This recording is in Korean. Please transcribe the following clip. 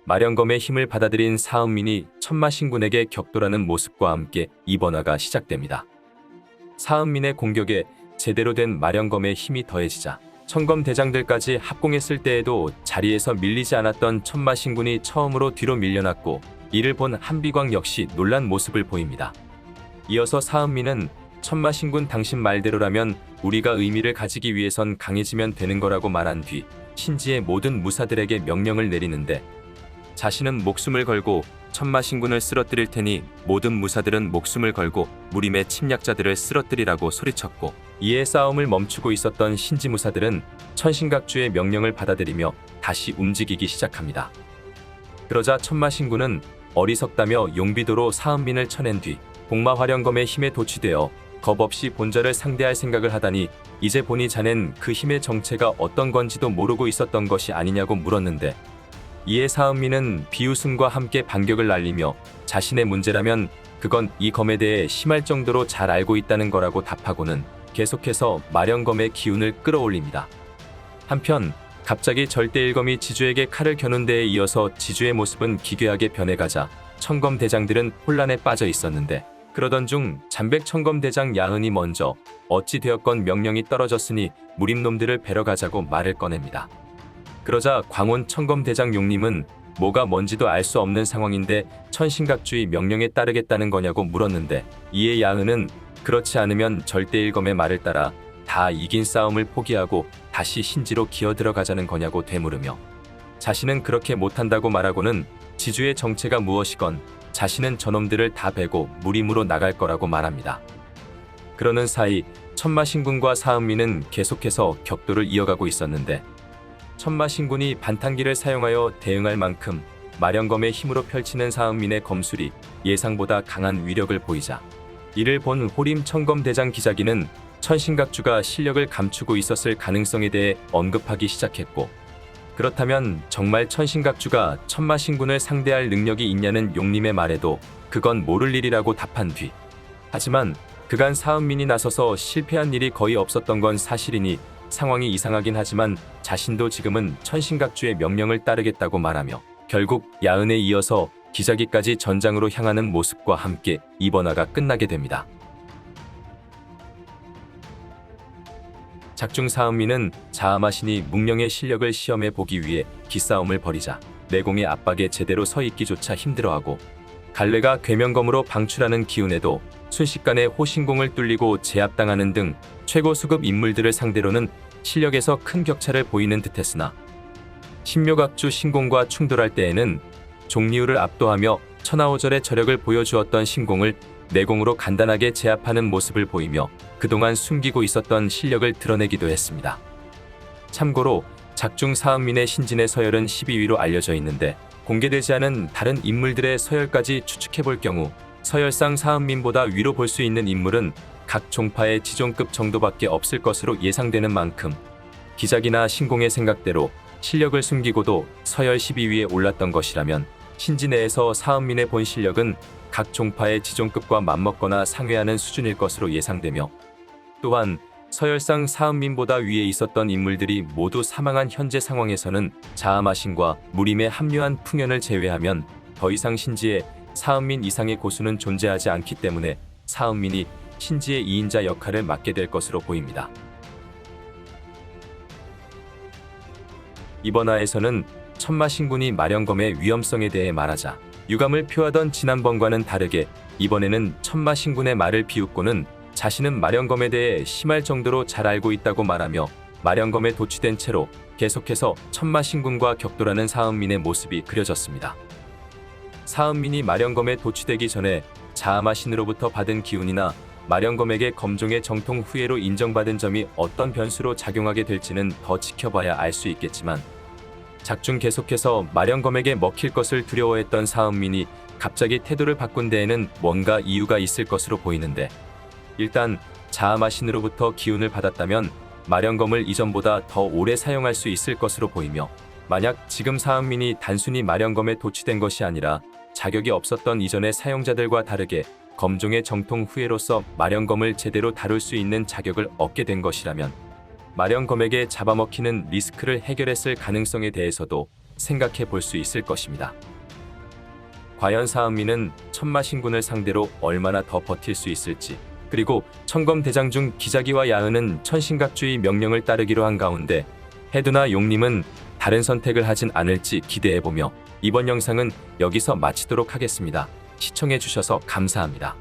마령검의 힘을 받아들인 사은민이 천마신군에게 격돌하는 모습과 함께 이번화가 시작됩니다. 사은민의 공격에 제대로 된 마령검의 힘이 더해지자 천검 대장들까지 합공했을 때에도 자리에서 밀리지 않았던 천마신군이 처음으로 뒤로 밀려났고, 이를 본 한비광 역시 놀란 모습을 보입니다. 이어서 사은민은 천마신군 당신 말대로라면 우리가 의미를 가지기 위해선 강해지면 되는 거라고 말한 뒤 신지의 모든 무사들에게 명령을 내리는데, 자신은 목숨을 걸고 천마신군을 쓰러뜨릴 테니 모든 무사들은 목숨을 걸고 무림의 침략자들을 쓰러뜨리라고 소리쳤고, 이에 싸움을 멈추고 있었던 신지 무사들은 천신각주의 명령을 받아들이며 다시 움직이기 시작합니다. 그러자 천마신군은 어리석다며 용비도로 사은민을 쳐낸 뒤 복마화령검의 힘에 도취되어 겁없이 본자를 상대할 생각을 하다니, 이제 보니 자넨 그 힘의 정체가 어떤 건지도 모르고 있었던 것이 아니냐고 물었는데, 이에 사은민은 비웃음과 함께 반격을 날리며 자신의 문제라면 그건 이 검에 대해 심할 정도로 잘 알고 있다는 거라고 답하고는 계속해서 마령검의 기운을 끌어올립니다. 한편 갑자기 절대일검이 지주에게 칼을 겨눈 데에 이어서 지주의 모습은 기괴하게 변해가자 천검 대장들은 혼란에 빠져 있었는데, 그러던 중 잠백 천검 대장 야흔이 먼저 어찌 되었건 명령이 떨어졌으니 무림놈들을 뵈러 가자고 말을 꺼냅니다. 그러자 광원 천검 대장 용님은 뭐가 뭔지도 알 수 없는 상황인데 천신각주의 명령에 따르겠다는 거냐고 물었는데, 이에 야흔은 그렇지 않으면 절대일검의 말을 따라 다 이긴 싸움을 포기하고 다시 신지로 기어 들어가자는 거냐고 되물으며, 자신은 그렇게 못한다고 말하고는 지주의 정체가 무엇이건 자신은 저놈들을 다 베고 무림으로 나갈 거라고 말합니다. 그러는 사이 천마신군과 사은민은 계속해서 격돌을 이어가고 있었는데, 천마신군이 반탄기를 사용하여 대응할 만큼 마령검의 힘으로 펼치는 사은민의 검술이 예상보다 강한 위력을 보이자, 이를 본 호림 천검 대장 기자기는 천신각주가 실력을 감추고 있었을 가능성에 대해 언급하기 시작했고, 그렇다면 정말 천신각주가 천마신군을 상대할 능력이 있냐는 용님의 말에도 그건 모를 일이라고 답한 뒤, 하지만 그간 사은민이 나서서 실패한 일이 거의 없었던 건 사실이니 상황이 이상하긴 하지만 자신도 지금은 천신각주의 명령을 따르겠다고 말하며 결국 야흔에 이어서 기자기까지 전장으로 향하는 모습과 함께 이번화가 끝나게 됩니다. 작중 사은민은 자아마신이 묵령의 실력을 시험해 보기 위해 기싸움을 벌이자 내공의 압박에 제대로 서 있기조차 힘들어하고, 갈래가 괴명검으로 방출하는 기운에도 순식간에 호신공을 뚫리고 제압당하는 등 최고 수급 인물들을 상대로는 실력에서 큰 격차를 보이는 듯했으나, 신묘각주 신공과 충돌할 때에는 종리우를 압도하며 천하오절의 저력을 보여주었던 신공을 내공으로 간단하게 제압하는 모습을 보이며 그동안 숨기고 있었던 실력을 드러내기도 했습니다. 참고로 작중 사은민의 신진의 서열은 12위로 알려져 있는데, 공개되지 않은 다른 인물들의 서열까지 추측해볼 경우 서열상 사은민보다 위로 볼 수 있는 인물은 각 종파의 지존급 정도밖에 없을 것으로 예상되는 만큼, 기작이나 신공의 생각대로 실력을 숨기고도 서열 12위에 올랐던 것이라면 신지 내에서 사은민의 본 실력은 각 종파의 지존급과 맞먹거나 상회하는 수준일 것으로 예상되며, 또한 서열상 사은민보다 위에 있었던 인물들이 모두 사망한 현재 상황에서는 자아마신과 무림에 합류한 풍연을 제외하면 더 이상 신지에 사은민 이상의 고수는 존재하지 않기 때문에 사은민이 신지의 2인자 역할을 맡게 될 것으로 보입니다. 이번 화에서는 천마신군이 마령검의 위험성에 대해 말하자 유감을 표하던 지난번과는 다르게 이번에는 천마신군의 말을 비웃고는 자신은 마령검에 대해 심할 정도로 잘 알고 있다고 말하며 마령검에 도취된 채로 계속해서 천마신군과 격돌하는 사은민의 모습이 그려졌습니다. 사은민이 마령검에 도취되기 전에 자아마신으로부터 받은 기운이나 마령검에게 검종의 정통 후예로 인정받은 점이 어떤 변수로 작용하게 될지는 더 지켜봐야 알 수 있겠지만, 작중 계속해서 마령검에게 먹힐 것을 두려워했던 사은민이 갑자기 태도를 바꾼 데에는 뭔가 이유가 있을 것으로 보이는데, 일단 자아마신으로부터 기운을 받았다면 마령검을 이전보다 더 오래 사용할 수 있을 것으로 보이며, 만약 지금 사은민이 단순히 마령검에 도취된 것이 아니라 자격이 없었던 이전의 사용자들과 다르게 검종의 정통 후예로서 마령검을 제대로 다룰 수 있는 자격을 얻게 된 것이라면 마령검에게 잡아먹히는 리스크를 해결했을 가능성에 대해서도 생각해 볼 수 있을 것입니다. 과연 사은미는 천마신군을 상대로 얼마나 더 버틸 수 있을지, 그리고 천검대장 중 기자기와 야은은 천신각주의 명령을 따르기로 한 가운데 해두나 용님은 다른 선택을 하진 않을지 기대해보며 이번 영상은 여기서 마치도록 하겠습니다. 시청해주셔서 감사합니다.